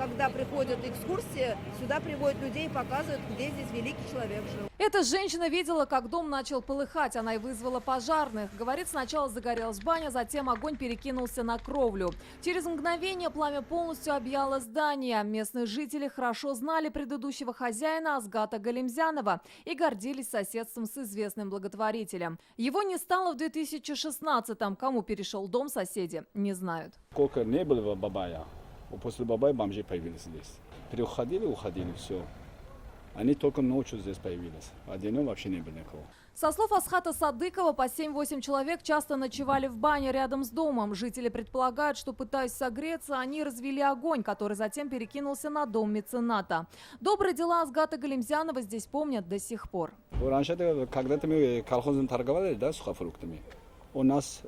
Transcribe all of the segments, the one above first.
когда приходят экскурсии, сюда приводят людей и показывают, где здесь великий человек жил. Эта женщина видела, как дом начал полыхать. Она и вызвала пожарных. Говорит, сначала загорелась баня, затем огонь перекинулся на кровлю. Через мгновение пламя полностью объяло здание. Местные жители хорошо знали предыдущего хозяина Азгата Галимзянова и гордились соседством с известным благотворителем. Его не стало в 2016-м. Кому перешел дом, соседи не знают. Сколько не было Бабая, после Бабая бомжи появились здесь. Приходили, уходили, все. Они только ночью здесь появились, а днем вообще не было никого. Со слов Асхата Садыкова, по 7-8 человек часто ночевали в бане рядом с домом. Жители предполагают, что, пытаясь согреться, они развели огонь, который затем перекинулся на дом мецената. Добрые дела Азгата Галимзянова здесь помнят до сих пор. Раньше, когда-то мы колхозом торговали, да, сухофруктами, у нас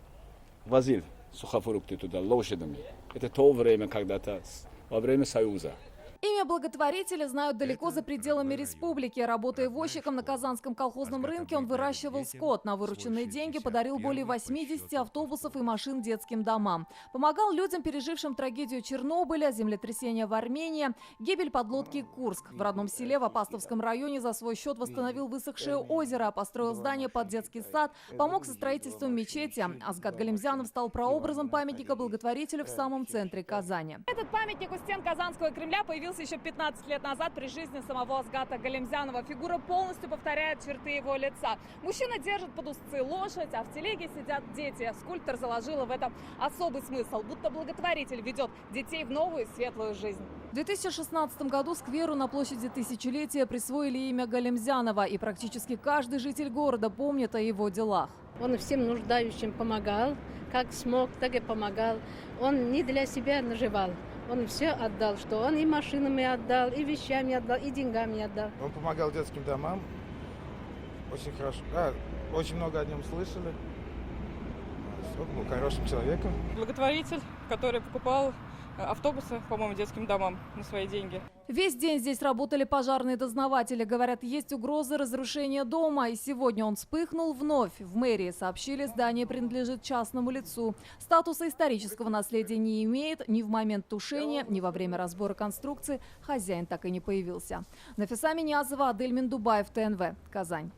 возили сухофрукты туда лошадями. Это то время, когда-то, во время Союза. Имя благотворителя знают далеко за пределами республики. Работая возчиком на Казанском колхозном рынке, он выращивал скот. На вырученные деньги подарил более 80 автобусов и машин детским домам. Помогал людям, пережившим трагедию Чернобыля, землетрясение в Армении, гибель подлодки «Курск». В родном селе в Апастовском районе за свой счет восстановил высохшее озеро, построил здание под детский сад, помог со строительством мечети. Азгат Галимзянов стал прообразом памятника благотворителю в самом центре Казани. Этот памятник у стен Казанского Кремля появился еще 15 лет назад при жизни самого Азгата Галимзянова. Фигура полностью повторяет черты его лица. Мужчина держит под узцы лошадь, а в телеге сидят дети. Скульптор заложила в этом особый смысл, будто благотворитель ведет детей в новую светлую жизнь. В 2016 году скверу на площади Тысячелетия присвоили имя Галимзянова, и практически каждый житель города помнит о его делах. Он всем нуждающим помогал, как смог, так и помогал. Он не для себя наживал. Он все отдал, что он и машинами отдал, и вещами отдал, и деньгами отдал. Он помогал детским домам. Очень хорошо. Да, очень много о нем слышали. Он был хорошим человеком. Благотворитель, который покупал автобусы, по-моему, детским домам на свои деньги. Весь день здесь работали пожарные дознаватели. Говорят, есть угроза разрушения дома. И сегодня он вспыхнул вновь. В мэрии сообщили, здание принадлежит частному лицу. Статуса исторического наследия не имеет. Ни в момент тушения, ни во время разбора конструкции хозяин так и не появился. Нафиса Минязова, Адель Миндубаев, ТНВ, Казань.